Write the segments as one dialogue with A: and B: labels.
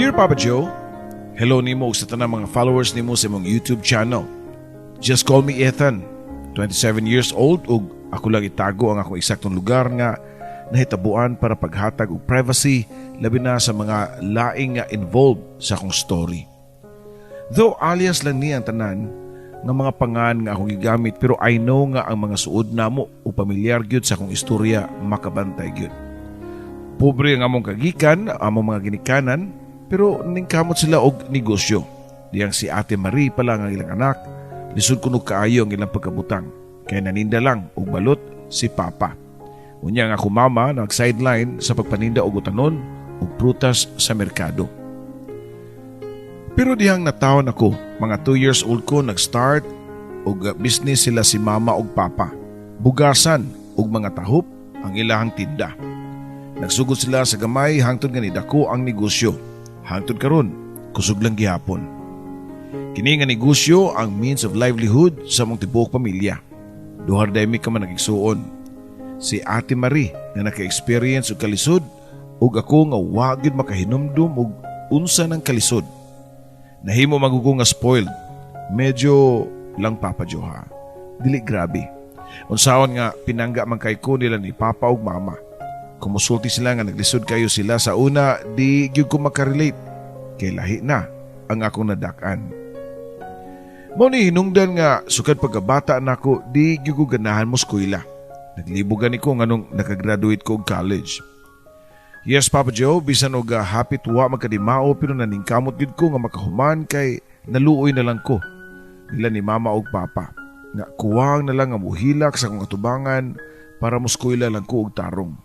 A: Dear Papa Joe, hello nimo sa tanang mga followers nimo sa imong YouTube channel. Just call me Ethan, 27 years old ug ako lang itago ang akong eksaktong lugar nga nahitabuan para paghatag og privacy labi na sa mga laing nga involved sa akong story. Though alias lang niya ang tanan nga mga pangan nga akong gigamit pero I know nga ang mga suod namo o pamilyar gyud sa akong istorya makabantay gyud. Pobre ang among kagikan, among mga ginikanan, pero ningkamot sila og negosyo. Diyang si Ate Marie pala ang ilang anak, lisod kuno kaayo ang ilang pagkabutang. Kaya naninda lang og balot si Papa. Unya nga ako mama nag-sideline sa pagpaninda og utanon og prutas sa merkado. Pero dihang natawon ako, mga 2 years old ko nag-start og business sila si Mama og Papa. Bugasan og mga tahop ang ilahang tinda. Nagsugod sila sa gamay hangtod nga nidako ang negosyo. Hangtod karon, kusog lang gihapon. Kini nga negosyo ang means of livelihood sa mong tibuok pamilya. Duhar daymi ka man nagigsuon. Si Ate Marie nga naka-experience og kalisod ug ako nga wa gyud makahinumdum og unsa ng kalisod. Nahimo magugo nga spoiled. Medyo lang Papa Joe ha. Dili grabe. Unsaon nga pinangga man kay ko nila ni Papa ug Mama. Kumusulti sila nga naglisod kayo sila sa una, di gyud ko makarelate. Kay lahi na ang akong nadak-an. Mao ni hinungdan nga sukad pagkabata nako, di gyud ko ganahan mo eskwela. Naglibugan ko nganong nakagraduate ko og college. Yes, Papa Joe, bisan og happy tuwa magkadimao pero naningkamot gid ko nga makahuman kay naluoy na lang ko. Nila ni Mama og Papa. Nga kuwang na lang nga muhilak sa kong katubangan para muskwela lang ko og tarong.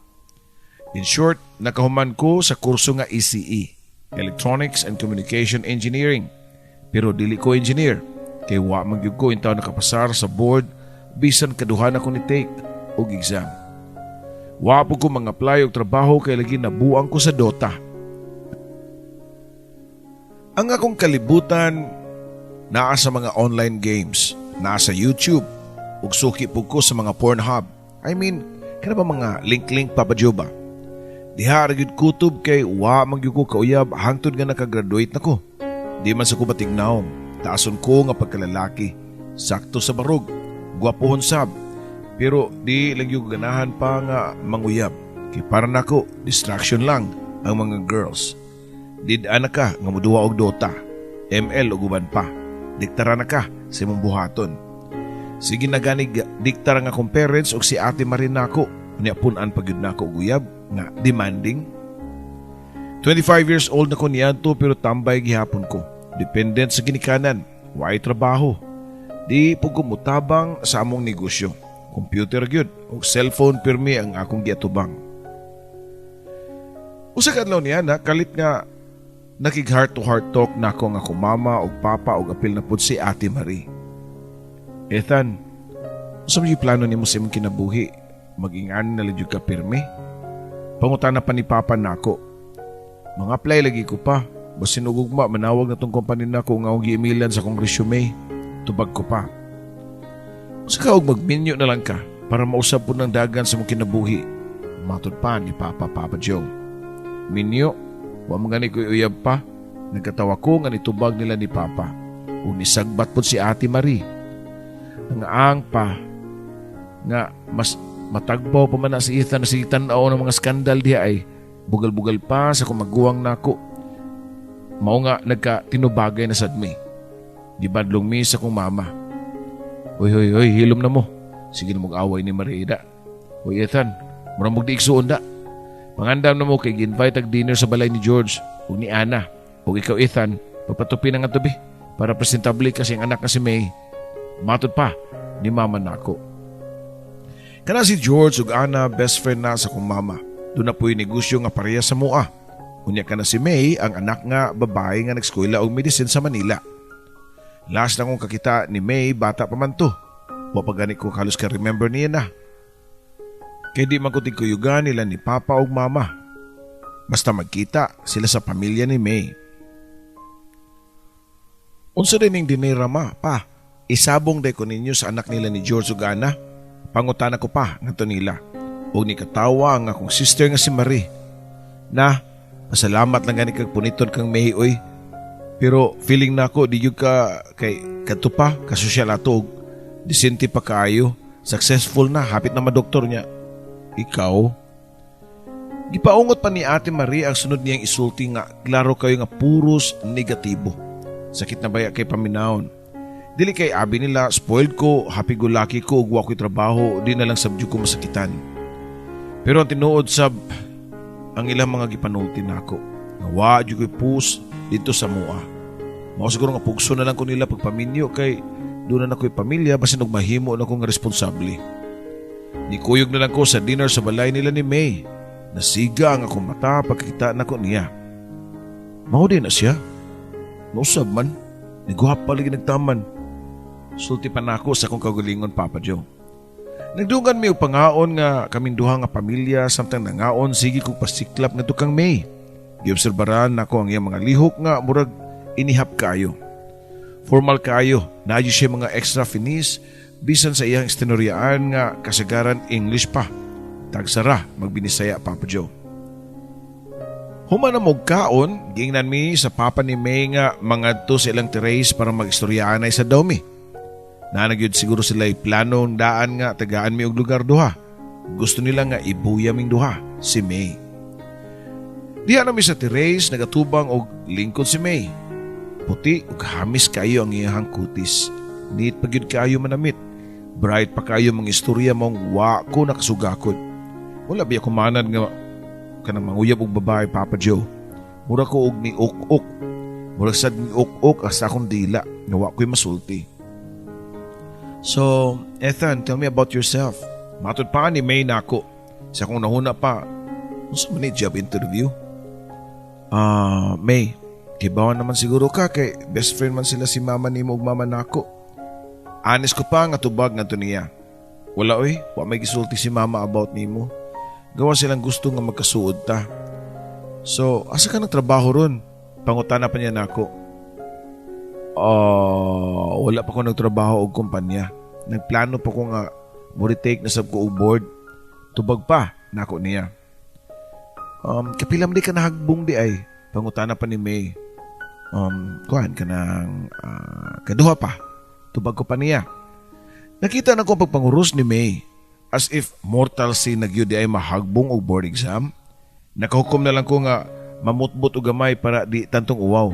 A: In short, nakahuman ko sa kurso nga ECE, Electronics and Communication Engineering. Pero dili ko engineer, kay wa man gyud ko intaw nakapasar sa board bisan kaduhan ako ni take og exam. Wa po ko mag-apply og trabaho kay lagi nabuang ko sa Dota. Ang akong kalibutan naa sa mga online games, naa sa YouTube, ug suki po ko sa mga Pornhub. I mean, kana ba mga link-link Papa Joe ba? Diha ra gyud kutob kay wa man gyud ko kauyab hangtod nga nakagraduate nako. Di man sa ko batignaw, taason ko nga pagkalalaki, sakto sa barog, gwapohon sab. Pero di lang yung ganahan pa nga manguyab. Kay para nako, distraction lang ang mga girls. Did-an na ka nga muduwa og Dota, ML o guban pa. Diktara na ka sa imong buhaton. Sige na ganig diktara nga akong parents og si Ate Marie nako. Unya punan pagyud nako og uyab nga demanding. 25 years old na ko niadto pero tambay gihapon ko. Dependent sa ginikanan, way trabaho. Di po ko mutabang sa among negosyo. Computer gyud o cellphone pirmi ang akong giatubang. Usa ka adlaw niya na kalit nga nakig heart to heart talk nako nga akong mama ug papa ug apil na pud si Ate Marie. Ethan, unsa may plano nimo sa imong kinabuhi? Magingan na lang ka pirmi? Pangutana pa ni Papa nako. Mga apply lagi ko pa. Basin ugugma manawag na tong company nako nga akong gi-emailan sa kong resume. Tubag ko pa. Sa ka og magminyo na lang ka para mausap po ng dagan sa mong kinabuhi. Matod pa ni Papa Joe. Minyo, wa mo gani ko uyab pa. Nagkatawa ko nga nitubag nila ni Papa. O nisagbat po si Ate Marie. Nangaang pa nga mas matagbaw pa man na si Ethan na si tanaw ng mga skandal diha ay bugal-bugal pa sa kumaguwang nako. Mao nga nagka-tinubagay na sad mi. Gibadlong mi sa kong mama. Hoy, hilom na mo. Sige na mag-away ni Marida. Hoy Ethan, murang magdiigsuon da. Pangandam na mo kay gi-invite ag dinner sa balay ni George ug ni Ana. Ug ikaw Ethan, papatupi na nga tabi para presentable kasi ang anak na si May. Matod pa ni Mama nako. Kana si George ug Ana best friend na sa kong mama. Doon na po'y negosyo nga pareha sa mua. Unya ka na si May ang anak nga babae nga nag-eskwela og medicine sa Manila. Last na kong kakita ni May bata pa man to. Wapagani ko halos ka remember niya na. Kaya di man ko tigkuyugan nila ni Papa ug Mama. Basta magkita sila sa pamilya ni May. Unsa din ning dinera ma, pa? Isabong day ko ninyo sa anak nila ni George ug Ana. Pangutana ko pa nga to nila. O ni katawa ang akong sister nga si Marie. Na, Pasalamat lang gani kag puniton kang May oy. Pero feeling na ako di gyud ka kay kadto pa ka sosyal ato og disente pa kaayo. Successful na, hapit na madoktor niya. Ikaw? Gipaungot pa ni Ate Marie ang sunod niyang isulti nga klaro kayo nga puros negatibo. Sakit na baya kay paminahon. Dili kay abi nila, spoiled ko, happy go lucky ko, ug wa ko'y trabaho, di na lang sabdyo ko masakitan. Pero ang tinuod sab, ang ilang mga gipanulti nako. Nga wa di ko'y pus dito sa mua. Mao siguro nga pugso na lang ko nila pagpaminyo kay doon na ako'y pamilya basin og mahimo na kong responsable. Nikuyog na lang ko sa dinner sa balay nila ni May. Nasiga ang akong mata pagkita na ko niya. Mao din na siya. Nausab man, niguhap lagi nagtaman. Sulti pa na ako sa akong kagalingon, Papa Joe. Nagdungan mi og pangaon nga kaming duha nga pamilya samtang nangaon sige kog pasiklap nga tukang May. Giobserbaran nako ang iyang mga lihok nga murag inihap kayo. Formal kayo, naadyo siya mga extra finis bisan sa iyang istenoryaan nga kasagaran English pa. Tagsara, magbinisaya, Papa Joe. Human na mong kaon, gingnan mi sa papa ni May nga mangadto sa ilang terrace para mag-istoryaan ay sa domi. Nanagyod siguro sila planong daan nga tagaan mi og lugar duha. Gusto nila nga ibuya ming duha, si May. Diha na mi sa terrace, nagatubang og lingkod si May. Puti ug hamis kayo ang iyang kutis. Neat pagyud kayo manamit. Bright pa kayo mga istorya mong wa ko nakasugakod. Wala biya kumanan nga kanang manguyab og babae, Papa Joe. Mura ko og ni ok-ok. Mura sad ni ok-ok asa akong dila nga wa ko'y masulti. So, Ethan, tell me about yourself. Matod pa ni May nako. Sa akong nahuna pa, unsa man ni job interview? May, kibawan naman siguro ka kay best friend man sila si mama nimo ug mama nako. Honest ko pa nga tubag nga to niya. Wala oy, wa may gisulti si mama about nimo. Gawa silang gusto nga magkasuod ta. So, asa ka nagtrabaho ron? Pangutana pa niya nako. Wala pa ko nagtrabaho og kumpanya. Nagplano pa ko nga mo-retake na sab ko og board. Tubag pa nako niya. Kapilam di ka nahagbong di ay. Pangutana pa ni May. Kuhan ka ng kaduha pa. Tubag ko pa niya. Nakita na ko pagpanguros ni May. As if mortal sin nagyudi ay mahagbong og board exam. Nakahukom na lang ko nga mamutbot og gamay para di tantong uwaw.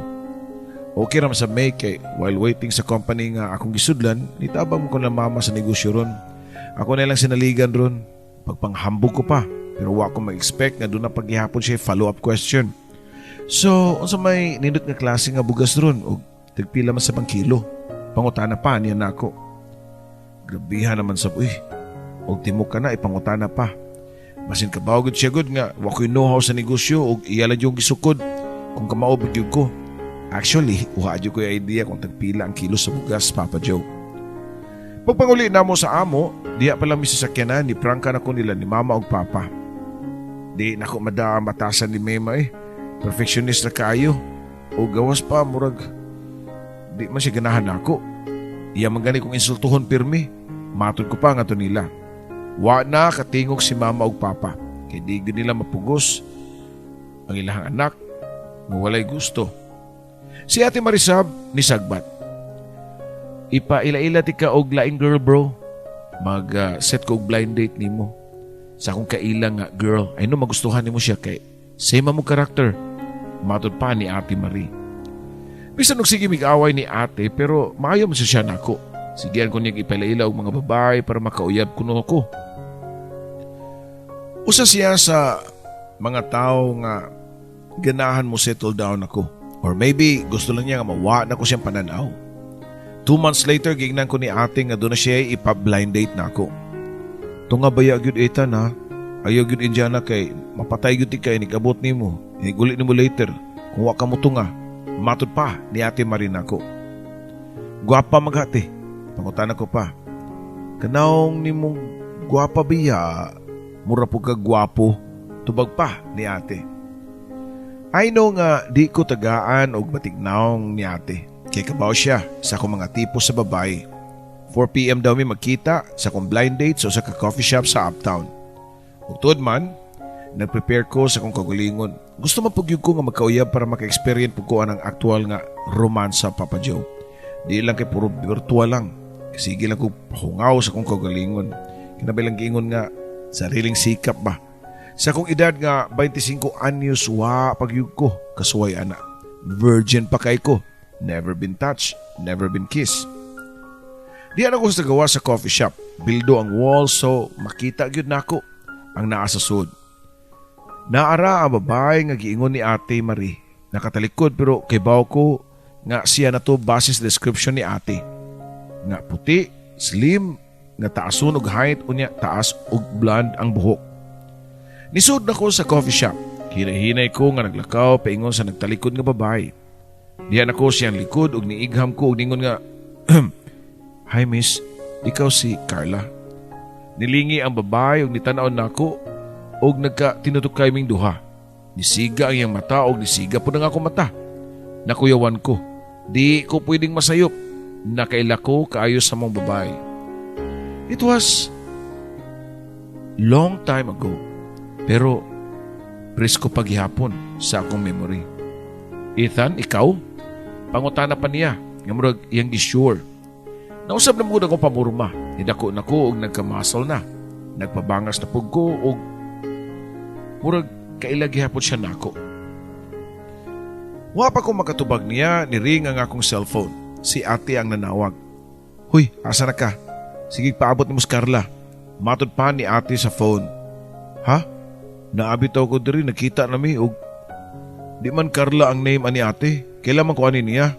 A: Okay raman sa May kay while waiting sa company nga akong gisudlan, nitabang ko na mama sa negosyo ron. Ako na lang sinaligan ron. Pagpanghambog ko pa. Pero wa ko mag-expect nga doon na paghihapon siya follow-up question. So, unsa may nindot nga klase nga bugas ron o tigpila man sa pangkilo. Pangutana pa niya na ako. Grabihan naman sa og timok ka na ipangutana pa. Basin kabaw gud siya gud nga wa ko'y know-how sa negosyo og iya lang yung gisukod kung kamaobod yun ko. Actually, wa jud ko'y idea kung tagpila ang kilo sa bugas, Papa Joe. Pagpanguli na mo sa amo, diya palang misasakyanan ni prangka na ko nila ni mama og papa. Di na ko matasan ni Mema Perfectionist na kayo. O gawas pa, murag. Di man siya ganahan ako. Iya man gani kong insultuhon pirmi. Matod ko pa nga to nila. Wa na katingog si mama og papa. Kay di nila mapugos ang ilang anak nga walay gusto. Si Ate Marisab ni Sagbat. Ipaila-ila ti ka og laing girl bro. Mag-set ko og blind date nimo. Sa akong kailang nga girl, ay no magustuhan nimo siya kay same mo karakter. Matod pa ni Ate Marie. Bisan og sige mig-away ni ate pero maayo man siya nako. Sigian ko niya ipaila-ila og mga babae para makauyab kuno ko. Usa siya sa mga tao nga ganahan mo settle down ako. Or maybe gusto lang niya nga mawa na ko siyang pananaw. 2 months later, gignan ko ni ate nga doon na siya ipa-blind date na ako. Tunga baya gyud eta na. Ayaw gyud Indiana kay mapatay gyud kay nigabot nimo. Inigulit nimo later kung wa ka mo tunga. Matod pa ni Ate Marina ko. Guwapa maghati. Pangutana ko pa. Kanaong nimong guwapa biya. Mura po ka guwapo. Tubag pa ni ate. I know nga di ko tagaan og batignaong ni ate. Kay kabaw siya sa akong mga tipo sa babae. 4 PM daw mi magkita sa akong blind date so sa ka-coffee shop sa Uptown. Ug tuod man, Nag-prepare ko sa kong kagalingon. Gusto mapugyog ko nga magkauyab para maka-experience po ko anang aktual nga romansa, Papa Joe. Di lang kay puro virtual lang. Sige lang ko pahungaw sa kong kagalingon. Kinabilang giingon nga, sariling sikap ba? Sa kong edad nga 25 anyos, pagyug ko, kasuway ana. Virgin pa kay ko. Never been touched, never been kissed. Diyan ako sa gawa sa coffee shop. Bildo ang wall so makita gyud nako ang naa sa sud. Naara ang babae nga giingon ni Ate Marie. Nakatalikod pero kibaw ko nga siya na to base sa description ni ate. Nga puti, slim, nga taason og height unya taas og blonde ang buhok. Nisud na ko sa coffee shop. Hinahinay ko nga naglakaw paingon sa nagtalikod nga babae. Diyan ako siyang likod ug niigham ko ug ningon nga, "Hi miss, ikaw si Carla." Nilingi ang babae ug nitanaw nako og nagka-tinutukay ming duha. Nisiga ang iyang mata og nisiga po na nga ako mata. Nakuyawan ko. Di ko pwedeng masayop. Nakaila ko kaayo sa mong babae. It was long time ago. Pero presko paghihapon sa akong memory. Ethan, ikaw? Pangutana pa niya. Nga murag iyang gisure. Nausap na muna akong pamurma. Nidako na ko og nagkamasal na. Nagpabangas na pug ko og murag kailagihapon siya nako. Wa pa ko makatubag niya, niring ang akong cellphone. Si ate ang nanawag. "Huy, asa na ka? Sige paabot ni Mus Carla." Matod pa ni ate sa phone. "Ha? Naabitaw ko diri, nakita nami og di man Carla ang name ani ate. Kailan man ko ani niya?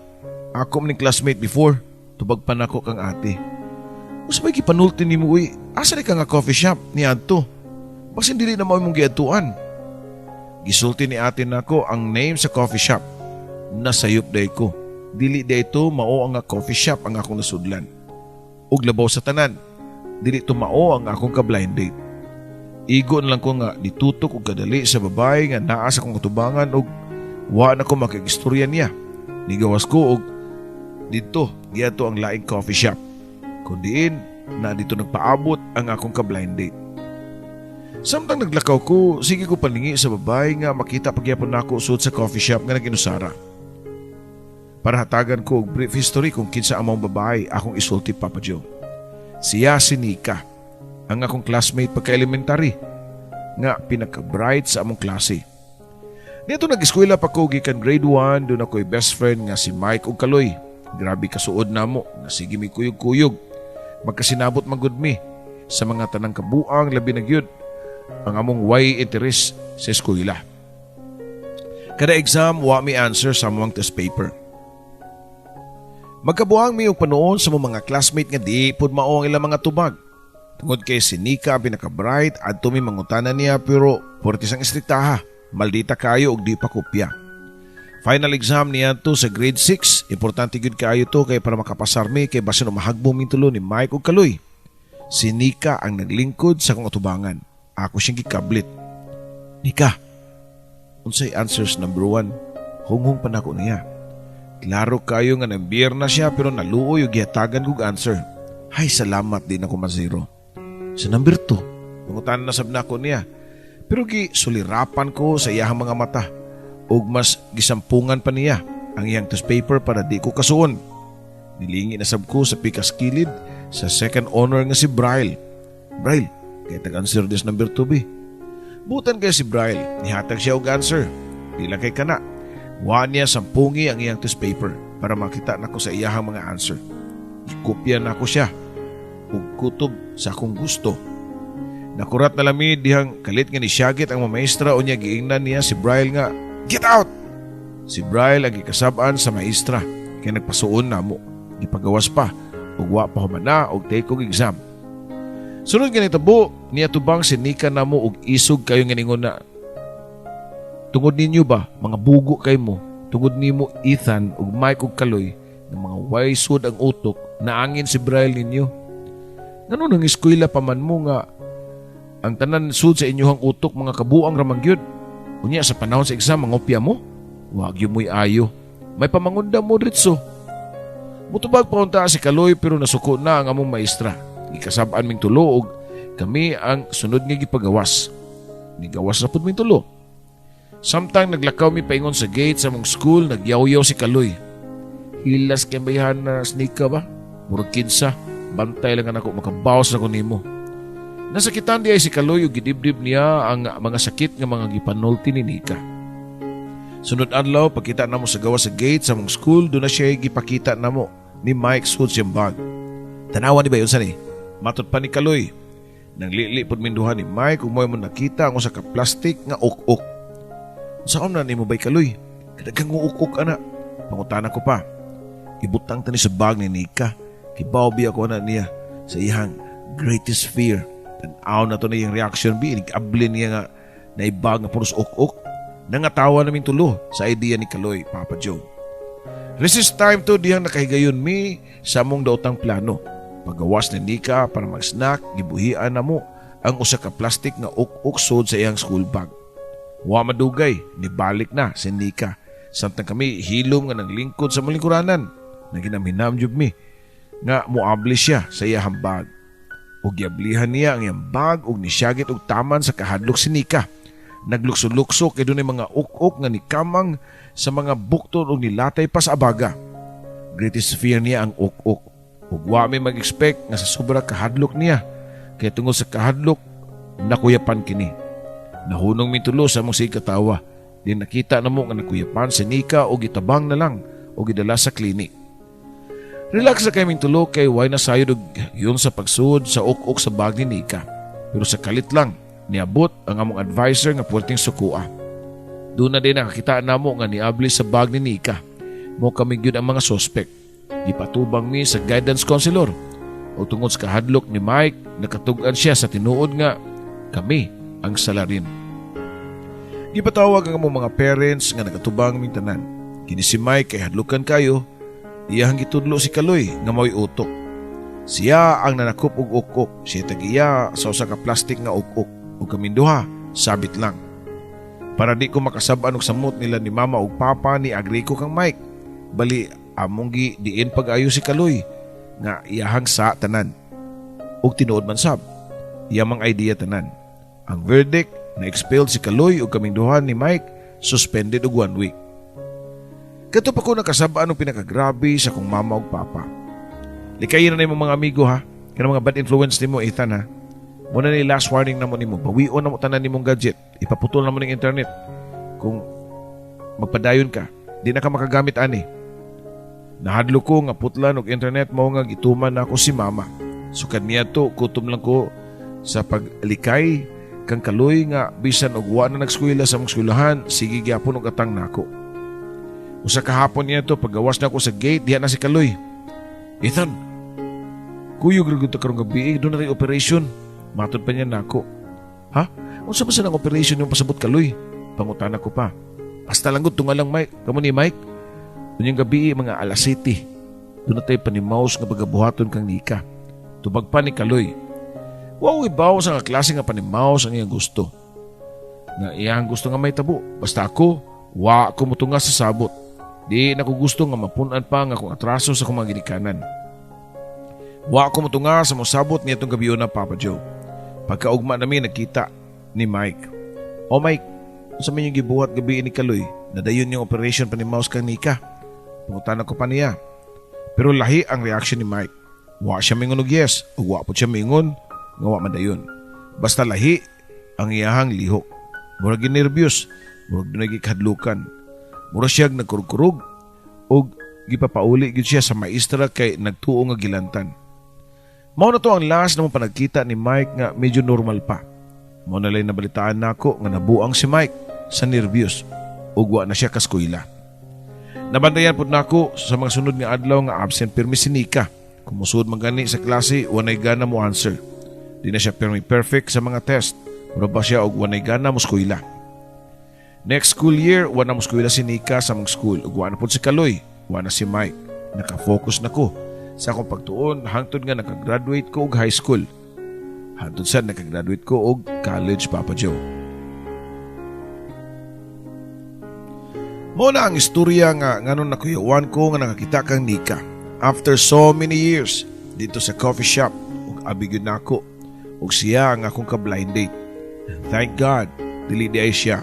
A: Ako man classmate before. Tubag pa nako kang ate." "Us may gipanulti nimo uy. Asa ni ka nga coffee shop ni adto? Basin dili na mao imong giadtuan." Gisulti ni ate nako ang name sa coffee shop. Nasayop day ko. Dili day ito mao ang coffee shop ang akong nasudlan. Ug labaw sa tanan, dili ito mao ang akong ka-blind date. Igo na lang ko nga nitutok og kadali sa babae nga naa sa akong katubangan ug wa na ko makag-istorya niya. Nigawas ko og dito giadto ang laing coffee shop. Kundiin na dito nagpaabot ang akong ka-blind date. Samtang naglakaw ko, sige ko palingi sa babae nga makita pagyapon nako usod sa coffee shop nga naginusara. Para hatagan ko og brief history kung kinsa among babae akong isulti, Papa Joe. Siya si Nika, ang akong classmate pagka-elementary, nga pinaka-bright sa among klase. Dito nag-eskwela pa ko gikan grade 1, doon ako'y best friend nga si Mike ug Kaloy. Grabe kasuod namo, nga sige mi kuyog-kuyog. Magkasinabot magud mi sa mga tanang kabuang labi na gyud ang among way interest sa eskwela. Kada exam, wa mi answer sa among test paper. Magkabuang mi og panoon sa mga classmate nga di pud mao ang ilang mga tubag. Tungod kay si Nika ang pinaka-bright adto mi mangutana niya pero portis ang istriktaha. Maldita kayo og di pa kopya. Final exam niya to sa grade 6. Importante gyud kaayo to kay para makapasar mi kay basin umahagbo mi tulo ni Mike ug Kaloy. Si Nika ang naglingkod sa kong atubangan. Ako siyang gikablit. "Nika, unsay answers number 1? Hunghong pa nako niya. Klaro kayo nga nambiyar na siya pero naluoy o gihatagan kong answer. Hay, salamat din ako mazero. Sa number 2, nangutan na sab nako niya. Pero gisulirapan ko sa iyahang mga mata. Ug mas gisampungan pa niya ang iyang test paper para di ko kasuon. Nilingi na sab ko sa pikas kilid sa second honor nga si Braille. Braille, kaya tag-answer des number 2 bi. Butan kay si Braille, nihatag siya og answer. Di lang kay kana. Wa niya sampungi ang iyang test paper para makita nako sa iyahang mga answer. Ikopya na ko siya ug kutob sa akong gusto. Nakurat na lami dihang kalit nga ni Syagit ang mamaestra o niya giingnan niya si Braille nga, "Get out!" Si Braille ang gikasab-an sa maestra kaya nagpasuon na mo. Gipagawas pa ug wa pa humana og take og exam. Sunod ganito po, niya tubang si Nika na mo og isog kayo nga ningon na, "Tungod ninyo ba, mga bugo kay mo, tungod nimo Ethan ug Mike ug Kaloy, ng mga waysod ang utok, naangin si Braille ninyo. Ngano nang eskwela pa man mo nga, ang tanan sud sa inyohang utok mga kabuang ramangyod. Unya sa panahon sa exam, mangopya mo? Wag yung mo'y ayo. May pamangunda mo ritso." Mutubag pa unta si Kaloy pero nasuko na ang among maestra. Ikasab-an ming tulo og kami ang sunod nga gipagawas. Nigawas na pud mi tulo. Samtang naglakaw mi paingon sa gate sa mong school, nagyaw-yaw si Kaloy. Hilas kay bayhan na sneaker ba? Murag kinsa, bantay lang ako makabawas na ko nimo. Nasakitan di ay si Kaloy ug gidibdib niya ang mga sakit nga mga gipanulti ni Nika. Sunod adlaw pagkita namo sa gawas sa gate sa mong school, do na siya gipakita namo ni Mike suot siyang bag. Tanawan ni ba yun sa ni? Matot pa ni Kaloy. Nang lili-pod minduhan ni Mike ug mo'y mo nakita ang usa ka plastic nga uk-uk. Saan na ni mo ba'y Kaloy? Kadagang uk-uk ana. Pangutana ko pa. Ibutang tani sa bag ni Nika. Kibawbi ako na niya sa iyang greatest fear. Tanaw na to na yung reaction bi. Nag-ablin niya nga na ibag nga punos uk-uk. Nangatawa namin tulo sa idea ni Kaloy, Papa Joe. Resist time to diyang nakahigayon mi sa mong daotang plano. Pagawas ni Nika para mag-snack, gibuhian na mo ang usa ka plastic nga uk-uk sod sa iyang school bag. Wa madugay, nibalik na si Nika. Samtang kami hilom nga naglingkod sa malingkuranan. Naginaminam jud mi nga muabli siya sa iyang bag. Ug giablihan niya ang iyang bag ug nisyagit og taman sa kahadlok si Nika. Naglukso-lukso kay dunay mga uk-uk nga nikamang sa mga bukton ug nilatay pa sa abaga. Greatest fear niya ang uk-uk. Ug wa may mag-expect nga sa sobra kahadlok niya. Kaya tungod sa kahadlok, nakuyapan kini. Nahunong mitulo sa mong sigkatawa. Di nakita na mo nga nakuyapan si Nika o gitabang na lang o gidala sa klinik. Relax na kayo mintulo kay why na sayod yun sa pagsuod sa uk-uk sa bag ni Nika. Pero sa kalit lang, niabot ang among advisor nga puwerteng sukua. Doon na din nakakita na mo nga niabli sa bag ni Nika. Mo kami yun ang mga suspect. Ipatubang mi sa guidance counselor. O tungod sa kahadlok ni Mike, nakatugan siya sa tinuod nga kami ang salarin. Gipatawag ang among mga parents nga nakatubang ming tanan. Kini si Mike kay hadlukan kayo, iyang gitudlo si Kaloy nga mao'y utok. Siya ang nanakop og uk-uk, siya tagiya sa usa ka plastic nga uk-uk ug kaming duha sabit lang. Para di ko makasab-an og samot nila ni mama ug papa ni agree ko kang Mike. Bali among gi diin pag-ayo si Kaloy nga iyahang sa tanan. Ug tinuod man sab, iyang idea tanan. Ang verdict, na-expelled si Kaloy o kaming duha ni Mike, suspended og 1 week. Kato pa ko nakasabaan ng pinakagrabe sa kong mama o papa. Likayin na mo mga amigo ha, kaya mga bad influence ni mo Ethan ha. Muna ni last warning na mo ni mo, bawion na mo tanan ni mong gadget, ipaputol na mo ng internet. Kung magpadayon ka, di na ka makagamit ani. Nahadlo ko nga putlan og internet mo nga gituman na ako si mama. So kaniya to, kutom lang ko sa paglikay kang Kaloy nga bisan og wa na nagskwela sa mong eskwelahan, sige gyapon og atang nako. Usa ka hapon niya to paggawas na ako sa gate, diha na si Kaloy. Ethan, kuyog ra gyud karong gabi, do na ray operation. Matod pa niya nako. Ha? Unsa ba sa nang operation yung pasabot Kaloy? Pangutana ko pa. Basta lang gud tungalang Mike, kamo ni Mike. Unyang gabi mga alas 7. Do na tay panimaos nga pagabuhaton kang Nika. Tubag pa ni Kaloy. Wow, ibaw sa nga klase nga panimaos ang iyang gusto. Nga iyang gusto nga may tabo. Basta ako, wa ako mutunga sa sabot. Di na ko gusto nga mapunan pa nga kung atraso sa kong mga ginikanan. Wa ako mutunga sa mong sabot niya itong gabi na Papa Joe. Pagkaugma namin nakita ni Mike. O Mike, sa may yung gibuhat gabi ni Kaloy, nadayon yung operation panimaos kang Nika. Pangutanan ko pa niya. Pero lahi ang reaction ni Mike. Wa siya mingon og yes, o wa po siya mingon nga wa madayon. Basta lahi ang iyahang lihok. Murag ginervyos, murag nagikadlukan. Murag siya nagkurkurog og gipapauli gid siya sa maestra kay nagtuo nga gilantan. Mao na to ang last na mong panagkita ni Mike nga medyo normal pa. Mao na lang nabalitaan nako nga nabuang si Mike sa nervyos ug wa na siya kaskwela. Nabantayan pud nako sa mga sunod nga adlaw nga absent pirmi si Nika. Kumusud man gani sa klase, wanay gana mo answer. Di na siya perfect sa mga test. Mura ba siya og wanay gana mo eskwela. Next school year, wala mo eskwela si Nika sa mong school. Ug wala po si Kaloy, wala si Mike. Nakafocus na ko sa akong pagtuon hangtod nga nakagraduate ko og high school. Hangtod sa nakagraduate ko og college, Papa Joe. Muna ang istorya nga nganon nakuyawan ko nga nakakita kang Nika. After so many years, dito sa coffee shop, ug abigyon na ako. Ug siya ang akong ka-blind date. Thank God, dili di ay siya.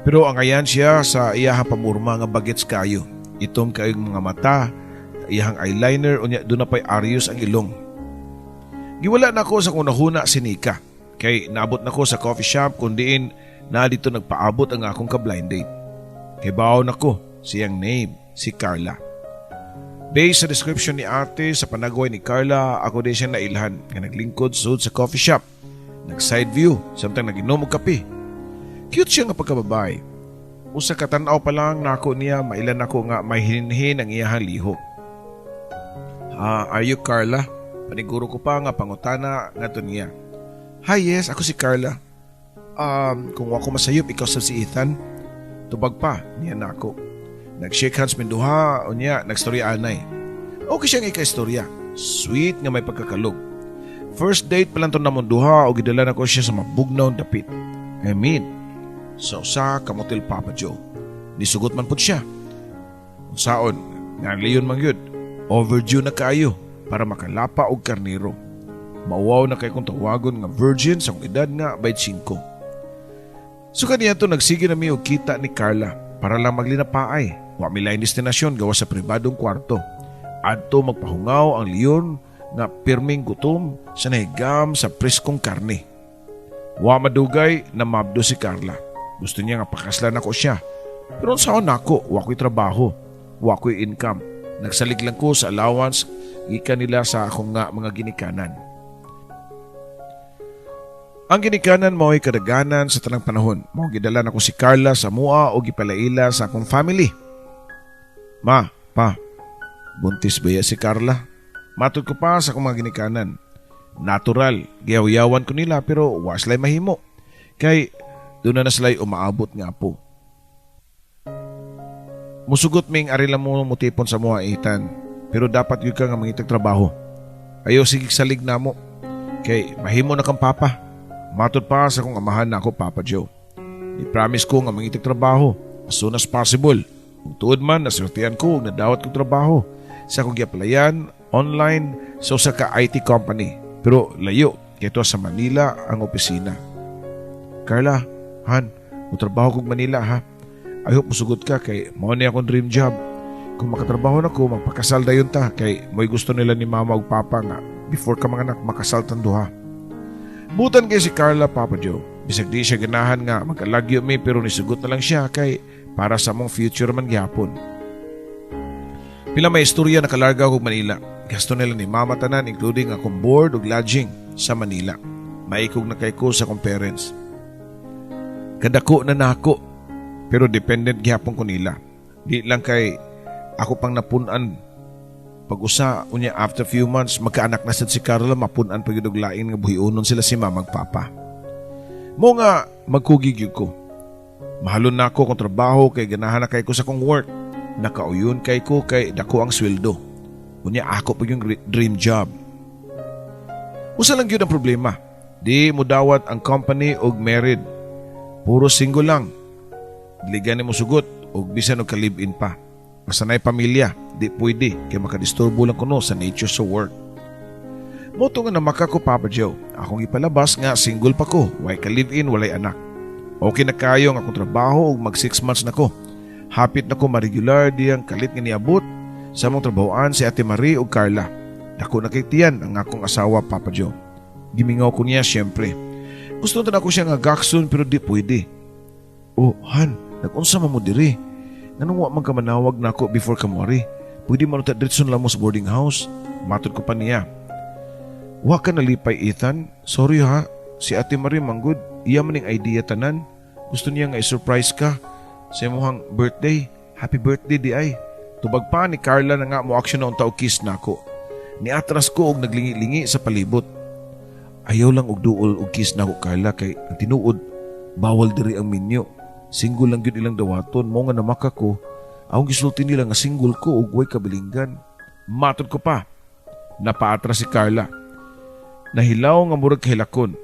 A: Pero ang ayan siya sa iyahang pamurma nga bagets kayo. Itom kayong mga mata, iyahang eyeliner unya doon na pa'y arios ang ilong. Giwala na ko sa kunahuna si Nika. Kay naabot na ko sa coffee shop kundiin na dito nagpaabot ang akong ka-blind date. Kay baon ako siyang name, si Carla. Based sa description ni ate sa panagway ni Carla, ako din siya nailhan nga naglingkod sud sa coffee shop. Nag-side view, samtang nag-inom og kape. Cute siya nga pagkababae. Usa ka tan-aw pa lang nako niya, mailan ako nga may hinhin ang iyahang liho. Are you Carla? Paniguro ko pa nga pangutana nga to niya. Hi, yes, ako si Carla. Kung ako masayop, ikaw sa si Ethan. Tubag pa, niya na ako. Nag-shake hands minduha, o niya, nagstorya anay. Okay siyang ika-istorya. Sweet nga may pagkakalog. First date pa lang to namon duha o gidala na ko siya sa mabugnaw dapit. I mean, sa kamotel Papa Joe. Nisugot man po siya. Saon, nga leyon man yun. Overdue na kayo para makalapa og karnero. Mauwaw na kay kong tawagon nga virgin sa kong edad nga 25. So kaniya to nagsige na mi og kita ni Carla para lang maglinapaay. Wa mi lain destinasyon gawa sa pribadong kwarto. Adto magpahungaw ang leyon nga pirming gutom sa nahigam sa preskong karne. Wa madugay na mabdo si Carla. Gusto niya nga pakaslan ako siya. Pero saan ako? Wa ko'y trabaho. Wa ko'y income. Nagsalig lang ko sa allowance gikan nila sa akong nga mga ginikanan. Ang ginikanan mo ay kadaganan sa tanang panahon. Mao gidala na ko si Carla sa mua o gipalaila sa akong family. Ma, pa, buntis ba si Carla? Matod ko pa sa akong mga ginikanan. Natural, giyaw-yawan ko nila pero waslay mahimo. Kay doon na sila'y umaabot nga po. Musugot ming arila mo mutipon sa mga Ethan. Pero dapat yun ka nga mangitag trabaho. Ayaw sigig salig na mo. Kay mahimo na kang papa. Matod pa sa kong amahan na ako, Papa Joe. I-promise ko nga mangitag trabaho as soon as possible. Kung tuod man, nasortihan ko ug nadawat kong trabaho sa akong giapalayan online sa ka IT company. Pero layo, kito sa Manila ang opisina. Carla, Han, mutrabaho kong Manila ha. I hope musugot ka kay mao ni akong dream job. Kung makatrabaho na ko, magpakasal dayon ta kay mo'y gusto nila ni mama ug papa nga before ka mga anak makasal tan duha. Butan kay si Carla, Papa Joe. Bisag di siya ganahan nga magkalagyo mi pero nisugot na lang siya kay para sa mong future man gyapon. Pila may istorya nakalarga og Manila. Gasto nila ni mama tanan including akong board ug lodging sa Manila. Maikog na kay ko sa akong parents. Kadako na nako pero dependent gyapon ko nila. Di lang kay ako pang napunan. Pag-usa, unya after few months, magkaanak na sad si Carla, mapunan pag yung lain nga buhiunon sila si mama magpapa. Mo nga, magkugig ko. Mahalon na ako kung trabaho kay ganahan na kay ko sa kong work. Nakauyon kay ko kay dako ang sweldo. Unya ako pag yung dream job. Usa lang yun ang problema. Di mo dawat ang company og married. Puro single lang. Ligan ni mo sugot og bisan og ka-live-in pa. Masanay pamilya, di pwede kaya makadisturbo lang kuno sa nature sa work. Moto nga namaka ko, Papa Joe. Akong ipalabas nga single pa ko, way ka-live-in, walay anak. Okay na kayo nga akong trabaho ug mag 6 months na ko. Hapit na ko ma-regular diyang kalit nga niabot sa mong trabahoan si Ate Marie ug Carla. Dako na kay tiyan ang akong asawa, Papa Joe. Gimingaw ko niya siyempre. Gusto na ako siya nga gakson pero di pwede. Oh, Han, nag-unsa man mo diri? Nanong wa man ka manawag na ako before kamori? Pwede man utat diretson lang mo sa boarding house. Matod ko pa niya. Wa ka nalipay, Ethan. Sorry ha. Si Ate Marie manggod. Iya man ning idea tanan. Gusto niya nga i-surprise ka sa imong birthday. Happy birthday di ay. Tubag pa ni Carla na nga mo action na unta og kiss na ako. Niatras ko og naglingi-lingi sa palibot. Ayaw lang og duol og kiss na ako, Carla, kay ang tinuod bawal diri ang minyo. Single lang yun ilang dawaton. Mo nga namaka ko. Akong gisulti nila nga single ko ug way kabilinggan. Matod ko pa. Napaatras si Carla. Nahilaw nga murag kahilakon.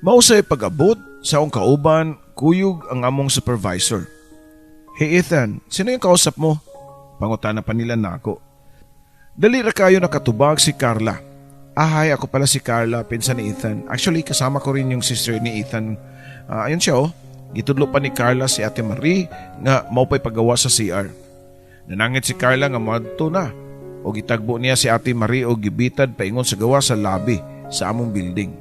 A: Mausay pag-abot sa akong kauban, kuyog ang among supervisor. Hey Ethan, sino yung kausap mo? Pangutana pa nila na ako. Dali ra kayo nakatubag si Carla. Hi, ako pala si Carla, pinsan ni Ethan. Actually, kasama ko rin yung sister ni Ethan. Ayun siya oh. Gitudlo pa ni Carla si Ate Marie nga maupay paggawa sa CR. Nanangit si Carla nga madto na. O gitagbo niya si Ate Marie o gibitad paingon sa gawa sa lobby sa among building.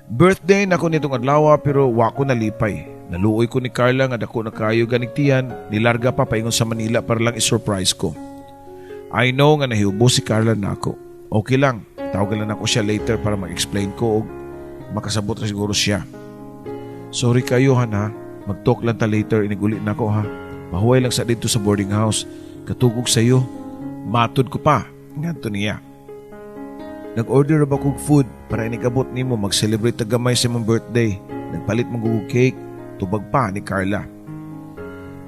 A: Birthday na ko nitong adlaw pero wako nalipay. Naluoy ko ni Carla nga dako na kayo ganigtiyan, nilarga pa paingon sa Manila para lang i-surprise ko. I know nga nahiubo si Carla na ako. Okay lang, tawagan lang ako siya later para mag-explain ko o makasabot na siguro siya. Sorry kayo ha, mag-talk lang ta later, inigulit na ako ha. Mahuway lang sa dito sa boarding house, katugog sa iyo. Matod ko pa, nganto niya. Nag-order ba kong food para inigabot ni mo mag-celebrate na gamay sa mong birthday. Nagpalit mong gugug cake, tubag pa ni Carla.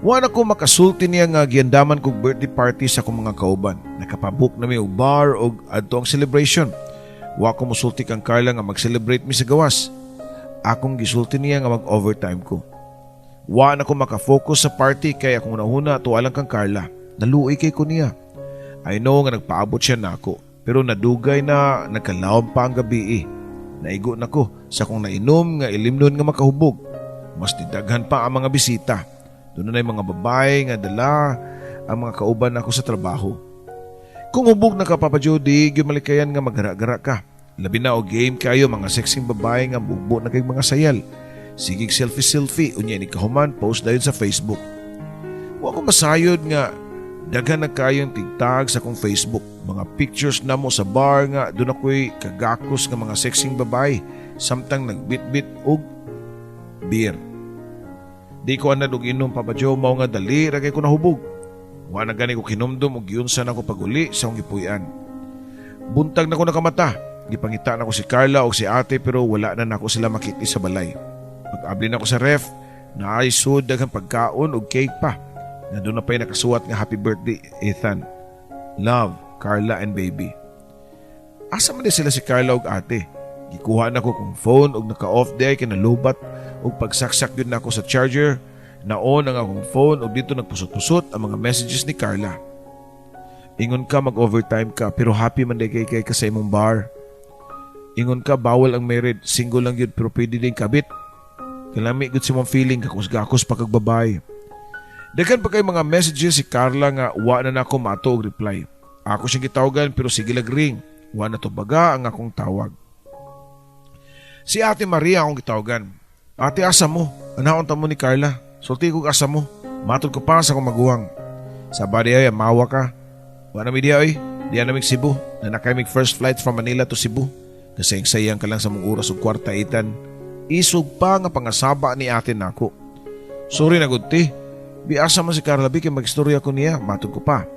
A: Wala ko makasulti niya nga giandaman kong birthday party sa akong mga kauban. Nakapabook na may bar o adto ang celebration. Wa ko musulti kang Carla nga mag-celebrate mi sa gawas. Akong gisulti niya nga mag-overtime ko. Wa na ko makafocus sa party kaya akong nahuna tuwalang kang Carla. Naluoy kay ko niya. I know nga nagpaabot siya na ako. Pero nadugay na nagkalawang pa ang gabi eh. Naigo na ko sa kung nainom nga ilimnon nga makahubog. Mas didaghan pa ang mga bisita. Doon na yung mga babae nga dala ang mga kauban ako sa trabaho. Kung hubog na ka Papa Jody, gyumalikayan nga maghara-gara ka. Labi na o game kayo mga sexing babae nga bugbo na kay mga sayal. Sigig selfie-selfie unya ni kahuman post dayon sa Facebook. Wa ko masayod nga daghan na kayong tigtag sa kong Facebook. Mga pictures na mo sa bar nga doon ako'y kagakos nga mga sexing babae samtang nagbitbit og beer. Di ko anad og inom Papa Joe mao nga dali ra kay ko nahubog. Wa na gani ko kinumdum og giunsan ako paguli sa akong gipuy-an. Buntag na ko nakamata. Gipangita na ko si Carla o si ate pero wala na nako sila makiti sa balay. Pag-abli na ko sa ref, naisod daghang pagkaon o cake pa. Na doon na pa'y nakasuwat nga happy birthday Ethan. Love, Carla and baby. Asa man din sila si Carla og ate. Gikuha na ko kong phone og naka-off day kay nalubat og pagsaksak yun na ako sa charger. Naon ang akong phone og dito nagpusot-pusot ang mga messages ni Carla. Ingon ka mag-overtime ka pero happy man day kay ka sa imong bar. Ingon ka bawal ang married, single lang yun pero pwede din kabit. Kalami good si mong feeling gakos-gakos pa kag babae. Daghan pa kay mga messages si Carla nga wa na nako mato og reply. Ako siyang gitawagan pero sige lag ring. Wa na to baga ang akong tawag. Si Ate Maria akong gitawagan. Ate asa mo? Anaon ta mo ni Carla? Sulti ko asa mo. Matod ko pa sa akong maguwang. Sabadi ay mawa ka. Wa na mi diya oy. Diya na mig Cebu. Na nakay mig first flight from Manila to Cebu. Kasayang-sayang ka lang sa mong oras o kwarta itan. Isog pa nga pangasaba ni ate nako. Sorry na gudti. Biasa man si Carla kay mag-istorya ko niya. Matod ko pa.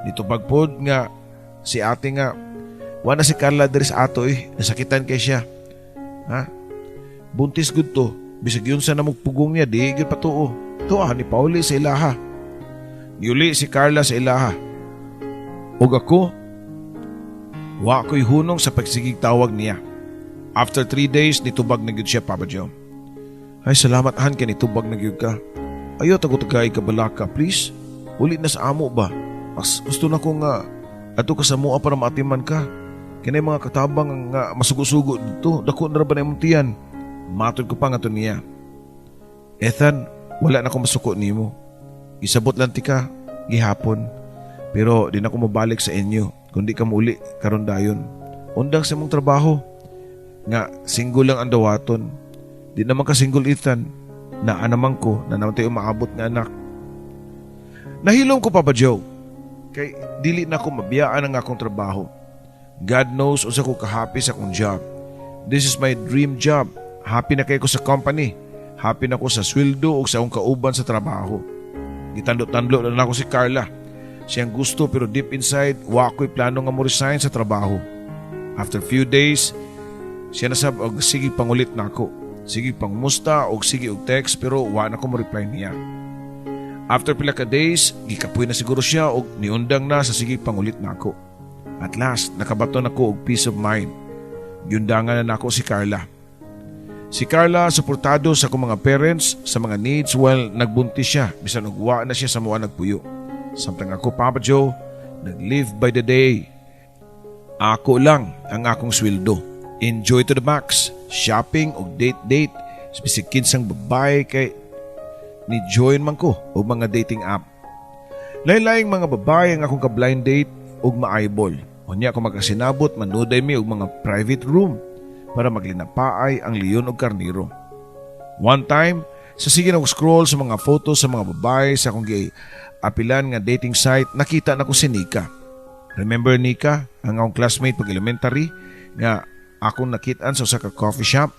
A: Dito bagpod nga si ate nga. Wala si Carla deres ato eh. Nasakitan kay siya. Ha? Buntis gud to. Bisag yun sa namugpugong niya. Di gud patuo. Tuwa ni Pauli sa ilaha. Yuli si Carla sa ilaha. Og ako wa ko'y hunong sa pagsigig tawag niya. After 3 days, nitubag na gyud siya, Papa Joe. Ay, salamat han ka nitubag na gyud ka. Ayaw tago-tagay ka balaka, please. Uli na sa amo ba? Mas gusto na ko nga ato ka sa mua para maatiman ka. Kinay mga katabang nga masugo-sugo dito. Dako na ba na imong tiyan? Matod ko pa nga to niya. Ethan, wala na akong masuko nimo. Isabot lang ti ka, gihapon. Pero di na ako mabalik sa inyo. Kundi ka muli karon dayon. Undang sa mong trabaho. Nga single lang ang dawaton. Di naman ka single Ethan. Naanaman ko na naman tayo maabot nga anak. Nahilom ko Papa Joe. Kay dili na ako mabiyaan ang akong trabaho. God knows usa ko ka-happy sa akong job. This is my dream job. Happy na kay ko sa company. Happy na ko sa sweldo o sa akong kauban sa trabaho. Gitandlo-tandlo na ako si Carla. Siyang gusto pero deep inside, wa ko'y plano nga mo resign sa trabaho. After few days, siya nasab og sige pangulit na ako. Sige pangmusta og sige og text pero wa na ko mo reply niya. After pila ka days, gikapoy na siguro siya og niundang na sa sige pangulit na ako. At last, nakabaton ako og peace of mind. Yundangan na nako si Carla. Si Carla suportado sa akong mga parents sa mga needs while nagbuntis siya bisan og wa na siya sa mga nagpuyo. Samtang ako, Papa Joe, nag-live by the day. Ako lang ang akong sweldo. Enjoy to the max. Shopping o date-date. Spesikin sang babae kay ni join man ko o mga dating app. Lain-laing mga babae ang akong ka-blind date o ma-eyeball. Unya ako magkasinabot manuday mi og mga private room para maglinapaay ang leon o karniro. One time, sa sige na scroll sa mga photos sa mga babae sa akong apilan nga dating site, nakita na ko si Nika. Remember Nika, ang akong classmate pag elementary nga akong nakitaan sa usa ka coffee shop?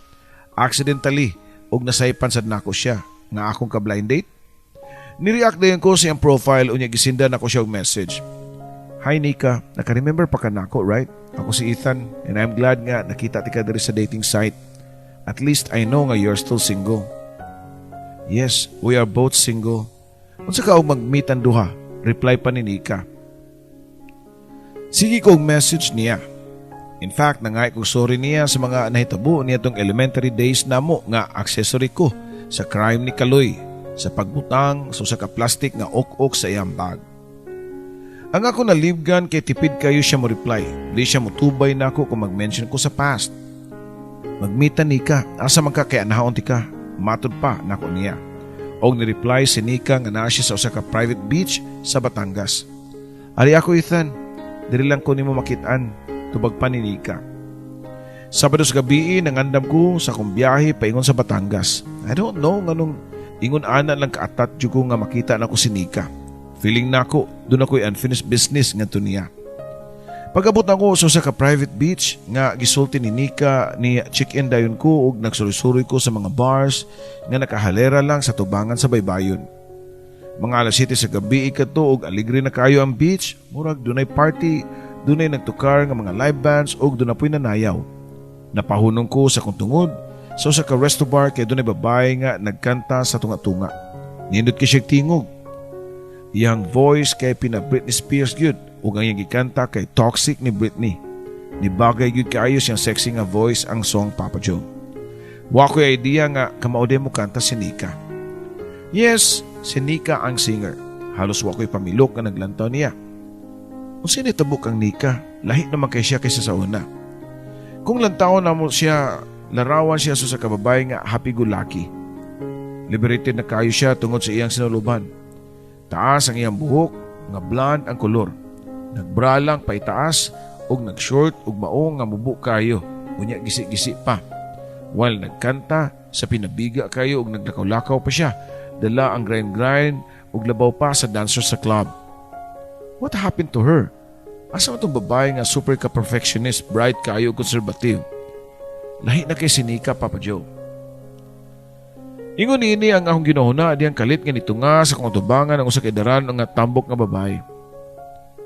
A: Accidentally, og nasaypan sad nako siya nga akong ka-blind date. Nireact dayon ko sa iyang profile unya gisindan ako siya og message. Hi Nika, naka-remember pa ka nako, right? Ako si Ethan and I'm glad nga nakita ti ka diri sa dating site. At least I know nga you're still single. Yes, we are both single. Unsa ka og mag-meet ang duha? Reply pa ni Nika. Sige ko og message niya. In fact, nangay kong sorry niya sa mga nahitabo niya tong elementary days namo nga accessory ko sa crime ni Kaloy sa pagbutang sa usa ka plastic nga ok-ok sa iyang bag. Ang ako nalibgan kay tipid kayo siya mo reply. Di siya mo tubay na ako kung mag-mention ko sa past. Magmita Nika, asa man ka kay anahon ti ka. Matod pa nako niya. Og ni-reply si Nika nga naa siya sa usa ka private beach sa Batangas. Ari ako Ethan, diri lang ko nimo makitaan, tubag pa ni Nika. Sabado sa gabi nangandam ko sa akong biyahe paingon sa Batangas. I don't know nganong ingon ana lang kaatat jud ko nga makita nako si Nika. Feeling nako doon ako'y unfinished business ngadto niya. Pag-abot ako sa usa ka private beach nga gisulti ni Nika ni check-in dayon ko ug nagsuroy-suroy ko sa mga bars nga nakahalera lang sa tubangan sa baybayon. Mga alas 7 sa gabi kadto ug aligre na kayo ang beach, murag dunay party, dunay nagtukar nga mga live bands ug dunapoy nanayaw. Napahunong ko sa kong tungod sa usa ka resto bar kay dunay babae nga nagkanta sa tunga-tunga. Nindot kay siya tingog. Iyang voice kay pina Britney Spears gyud ug ang iyang gikanta kay Toxic ni Britney. Nibagay gyud kaayo siyang sexy nga voice ang song Papa Joe. Wa ko'y idea nga kamaude mo kanta si Nika. Yes, si Nika ang singer. Halos wa ko'y pamilok nga naglantaw niya. Kung sino tabuk ang Nika, lahi naman kay siya kaysa sa una. Kung lantaw na mo siya, larawan siya sa kababay nga happy-go-lucky. Liberated na kayo siya tungod sa iyang sinuluban. Taas ang iyang buhok, nga blonde ang kolor. Nagbra lang pa itaas, og nagshort ug mao nga mubo kayo, unya gisi-gisi pa. While nagkanta, sa pinabiga kayo ug naglakaw-lakaw pa siya, dala ang grind-grind ug labaw pa sa dancer sa club. What happened to her? Asa man itong babae nga super ka-perfectionist, bright kayo ug conservative? Lahi na kay si Nika, Papa Joe. Ingon ini ang akong ginuhuna di ang kalit nga nitunga sa kong tubangan ang usa ka edaran nga tambok nga babae.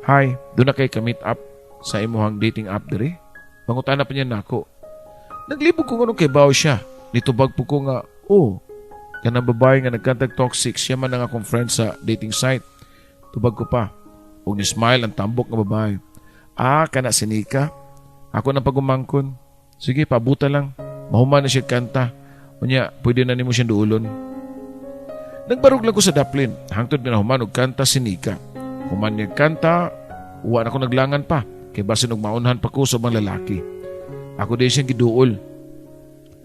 A: Hi, doon na kay ka-meet up sa imuhang dating app diri. Pangutana pa niya nako. Naglibog ko nganong kay baw siya. Nitubag po ko nga, kanang babae nga nagkantag toxic siya man ang akong friend sa dating site. Tubag ko pa. Og ni-smile ang tambok nga babae. Kana si Nika. Ako nang pagumangkon. Sige, pabuta lang. Mahuman na siya kanta. Unya, pwede na nimo siyang duulon. Nagbarog lang ko sa daplin. Hangtod na human og kanta si Nika. Human niya kanta, uwan ako naglangan pa. Kay basin og maunhan pa ko sa mga lalaki. Ako din siyang giduol.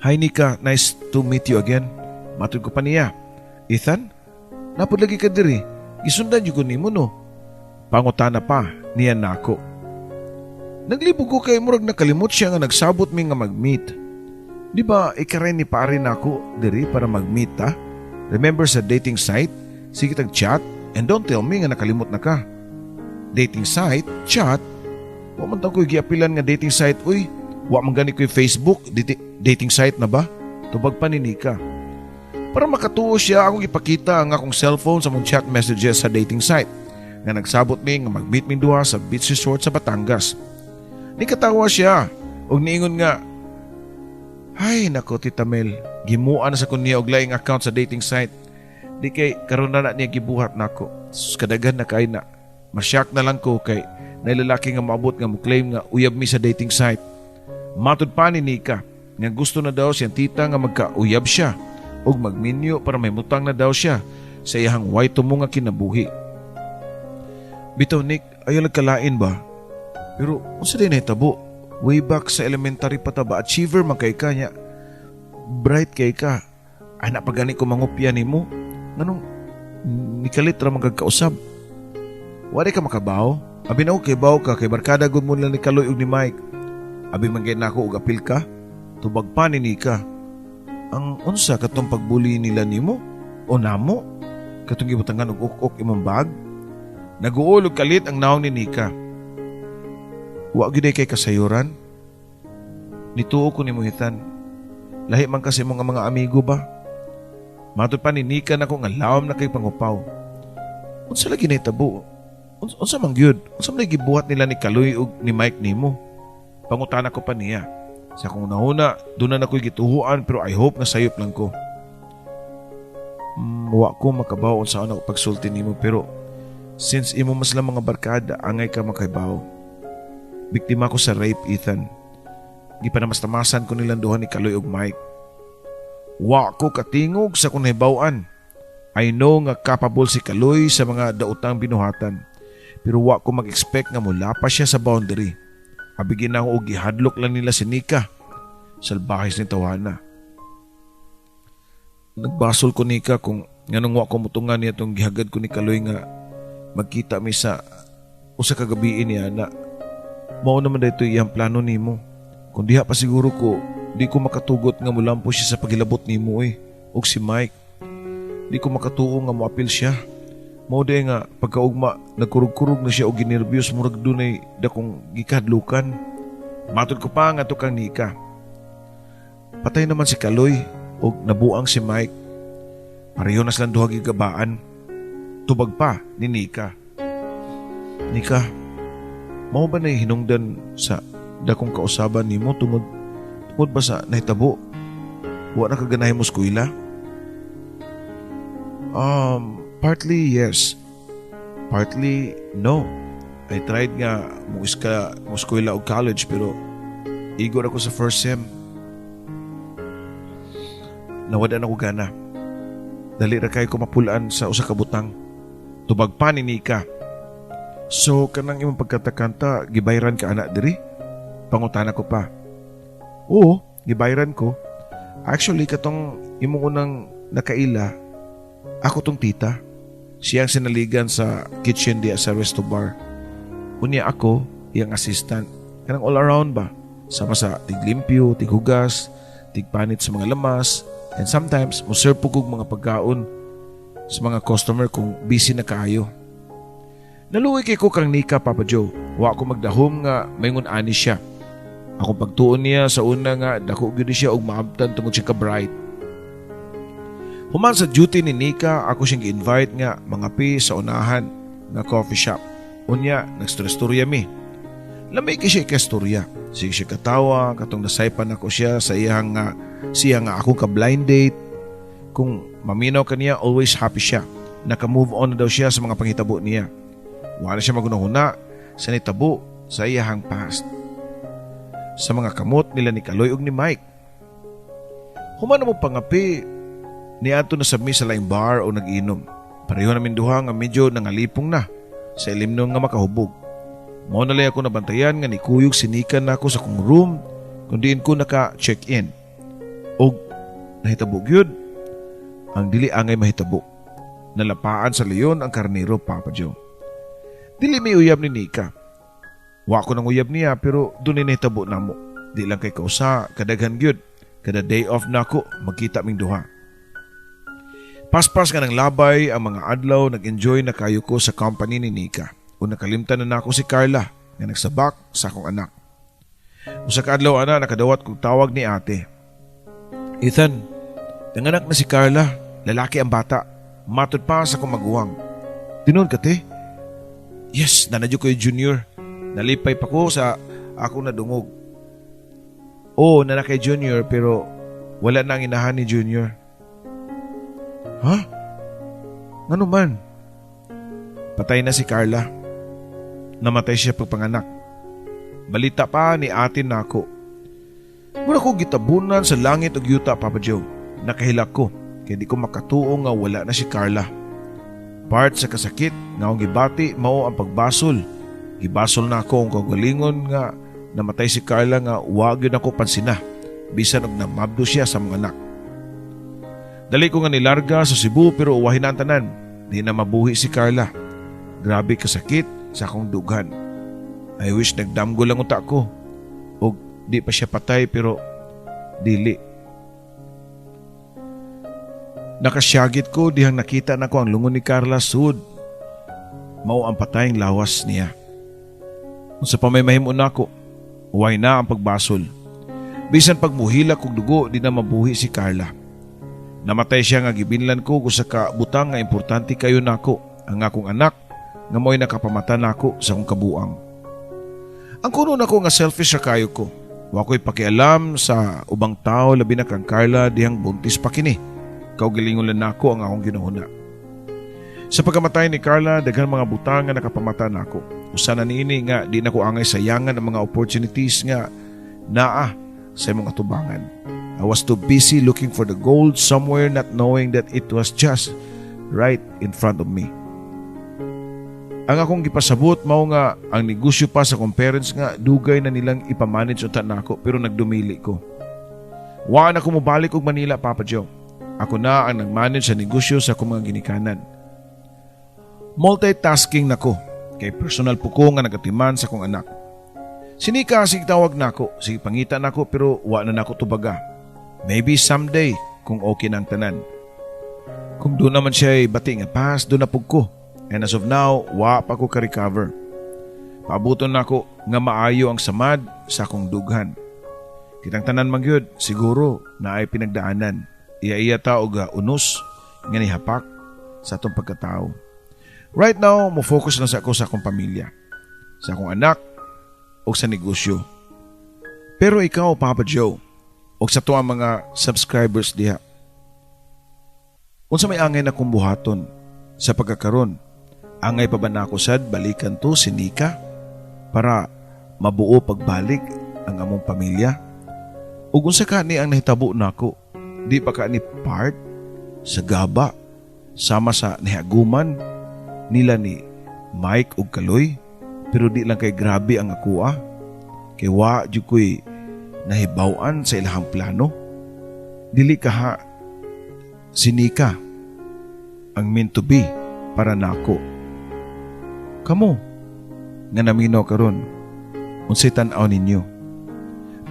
A: Hi Nika, nice to meet you again. Matod ko pa niya. Ethan, napod lagi ka diri. Gisundan yung nimo no. Pangutana pa niya nako. Naglibog ko kay murag nakalimot siya nga nagsabot mi nga mag-meet. Di ba ikaray ni pare nako diri para mag-meet ta? Remember sa dating site? Sige tag-chat and don't tell me nga nakalimot na ka. Dating site? Chat? Wa man ko'y giapilan nga dating site. Uy, wa man gani ko'y Facebook. Dating site na ba? Tubag pa ni Nika. Para makatuo siya, akong ipakita ang akong cellphone sa mong chat messages sa dating site nga nagsabot mi nga mag-meet mi duha sa beach resort sa Batangas. Nikatawa siya og niingon nga, "Hay nako Tita Mel, gimuan na sa kunya og laing account sa dating site. Di kay karon na niya gibuhat nako. Kadagan na kay na. Masyak na lang ko kay nailalaki nga maabot nga mo claim nga uyab mi sa dating site." Matud pa ni Nika nga gusto na daw siyang tita nga magkauyab siya og magminyo para may mutang na daw siya sa iyang way tumo nga kinabuhi. Bitaw Nick, ayaw nagkalain ba? Pero unsa din nahitabo? Way back sa elementary pa ta ba, achiever man kay ka niya. Bright kay ka. Ay napagani ko mangupya nimo. Nganong nikalit ra magkakausab. Wala ka makabaw? Abi na kay baw ka kay barkada gud mo lang ni Kaloy ug ni Mike. Abi man gyud nako og apil ka. Tubag pa ni ka. Ang unsa katong pagbuli nila nimo? O namo? Katong gibutangan og ukok imong bag? Naguulog kalit ang naong ni Nika. Wa gyud kay kasayuran. Nituo ko nimo hitan. Lahi man kasi mong mga amigo ba? Matod pa ni Nika na ko nga lawom na kay pangupaw. Unsa lagi nahitabo? Unsa man gyud? Unsa man gibuhat nila ni Kaloy ug ni Mike nimo? Pangutana ko pa niya. Sa kung nahuna, doon na ako'y gituhuan pero I hope nga sayop lang ko. Wa ko makabaw sa ako pagsulti nimo pero since imo mas lang mga barkada, angay ka makaibaw. Biktima ko sa rape, Ethan. Di pa namas-tamasan ko nilang duha ni Kaloy ug Mike. Wa ko katingog sa kung nahibawan. I know nga capable si Kaloy sa mga daotang binuhatan. Pero wa ko mag-expect nga mula pa siya sa boundary. Abigin na ako og gihadlok lang nila si Nika. Salbahis ni tawana. Nagbasol ko Nika kung nganong wa ko mutungan niya itong gihagad ko ni Kaloy nga magkita mi sa usa ka gabi niya na mao naman dito iyang plano nimo. Kung diha pa siguro ko, di ko makatugot nga mulampo siya sa paghilabot nimo og si Mike. Di ko makatuo nga moapil siya. Mao day nga pagkaugma nagkurug-kurug na siya og ginerbyos murag dunay dakong gikadlukan. Matod ko pa nga to kang Nika. Patay naman si Kaloy og nabuang si Mike. Pareho na silang duha gigabaan. Tubag pa ni Nika. Nika, mao ba na hinungdan sa dakong kausaban nimo tungod ba sa nahitabo? Wa na kaganahay mo eskwela? Partly yes. Partly no. I tried nga mo eskwela o college pero igor ako sa first sem. Nawada na ko gana. Dali ra kay ko mapulaan sa usa ka butang. Tubag pa ni Nika. So kanang imong pagkatakanta gibayran ka ana diri? Pangutana ko pa. Oo, gibayran ko. Actually katong imong unang nakaila, ako tong tita. Siyang sinaligan sa kitchen diya sa resto bar. Unya ako, iyang assistant. Kanang all around ba? Sama sa tiglimpyo, tighugas, tigpanit sa mga lamas, and sometimes muserve po kong mga pagkaon sa mga customer kung busy na kaayo. Naluwi kay ko kang Nika, Papa Joe. Wa ako magdahom nga mayingon ani siya. Ako pagtuon niya sa una nga dako gyud siya og maabtan tungod siya ka bright. Human sa duty ni Nika, ako siyang gi-invite nga mangapi sa unahan nga coffee shop. Unya, nagstorya mi. Lamay kay siya ikastorya. Sige siya katawa, katong nasaypan ako siya sa siya nga ako ka blind date. Kung maminaw kaniya, always happy siya. Naka-move on na daw siya sa mga panghitabo niya. Wala siya magunahuna sa nitabo sa iyahang past. Sa mga kamot nila ni Kaloy ug ni Mike. Human mo pangapi, niadto na sa mi sa laing bar o nag-inom. Pareho namin duha nga medyo nangalipong na sa ilimnon nga makahubog. Mao na lang ako nabantayan nga nikuyog sinikan na ako sa kong room kung diin ko naka-check-in. Og nahitabo gyud ang dili angay mahitabo. Nalapaan sa leyon ang karnero, Papa Joe. Dili may uyab ni Nika. Wa ko nang uyab niya pero dunay nahitabo namo. Di lang kay kausa kadaghan gyud. Kada day off na ako magkita ming duha. Paspas ka ng labay ang mga adlaw, nag-enjoy na kayo ko sa company ni Nika. O nakalimtan na ako si Carla na nagsabak sa akong anak. Usa ka adlaw ana nakadawat kong tawag ni ate. Ethan, nanganak na si Carla, lalaki ang bata. Matod pa sa akong maguwang. Tinuod ka te? Yes, nanadyo ko yung junior. Nalipay pa ko sa akong nadungog. Oo, nanakay junior pero wala na ang inahan ni junior. Ha? Ngano man? Patay na si Carla. Namatay siya pagpanganak. Balita pa ni ate na ako. Muna ko gitabunan sa langit og yuta, Papa Joe. Nakahilak ko kaya di ko makatuo nga wala na si Carla. Part sa kasakit nga akong gibati mao ang pagbasol Gibasol na ako ang kagalingon nga namatay si Carla nga wag yun ako pansina bisan og namabdo siya sa mga anak. Dali ko nga nilarga sa Cebu pero uwahin na ang tanan. Di na mabuhi si Carla. Grabe kasakit sa akong dughan. I wish nagdamgo lang uta ko. O di pa siya patay pero dili. Nakasyagit ko dihang nakita na ko ang lungon ni Carla sud. Mao ang patayng lawas niya. Kung sa pamaymahimun ako, uway na ang pagbasol. Bisan pagmuhila kog dugo di na mabuhi si Carla. Namatay siya nga gibinlan ko kung sa kabutang nga importante kayo nako ang akong anak nga mo'y nakapamata nako sa akong kabuang. Ang kuno nako nga selfish ra kayo ko. Wa ko'y pakialam sa ubang tao labi na kang Carla dihang buntis pa kini. Kaugalingon lang nako ang akong ginuhuna. Sa pagkamatay ni Carla, daghang mga butang nga nakapamata nako. Usa na niini nga di nako angay sayangan ang mga opportunities nga naa sa imong atubangan. I was too busy looking for the gold somewhere not knowing that it was just right in front of me. Ang akong gipasabot mao nga ang negosyo pa sa akong parents nga dugay na nilang ipamanage unta nako pero nagdumili ko. Wa na ko mobalik og Manila, Papa Joe. Ako na ang nag-manage sa negosyo sa akong mga ginikanan. Multitasking nako kay personal po ko nga nagatiman sa akong anak. Sinika sig tawag nako, sig pangita nako pero wa na nako tubaga. Maybe someday kung okay nang tanan. Kung doon naman siya bati nga pas, doon na pug ko. And as of now, wa pa ko ka-recover. Paabuton nako nga maayo ang samad sa akong dughan. Kitang tanan magyud, siguro na ay pinagdaanan. Iya tao ga unos nga nihapak sa atong pagkatao. Right now, mo focus lang sa ako sa akong pamilya, sa akong anak o sa negosyo. Pero ikaw, Papa Joe, o sa tuwa mga subscribers diha, unsa may angay na kong buhaton sa pagkakaron, angay pa ba na ako sad balikan to si Nika para mabuo pagbalik ang among pamilya? Ug unsa kani ang nahitabo nako? Di pa ka ni part sa gaba sama sa nihaguman nila ni Mike ug Kaloy pero di lang kay grabe ang akuha kay wa jud ko'y nahibaw-an sa ilahang plano. Dili ka ha sinika ang meant to be para nako. Kamo nga naminaw karon unsay tan-aw ninyo?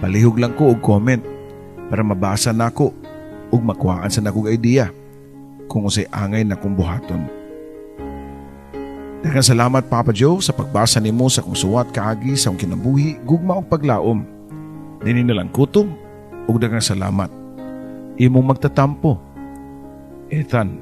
A: Palihog lang ko og comment para mabasa nako ug makuhaan sa nakong idea kung usay angay na kong buhaton. Daghang salamat, Papa Joe, sa pagbasa nimo sa kong suwat kaagi sa akong kinabuhi, gugma og paglaom. Dini na lang kutob ug daghang salamat. Imong magtatampo, Ethan.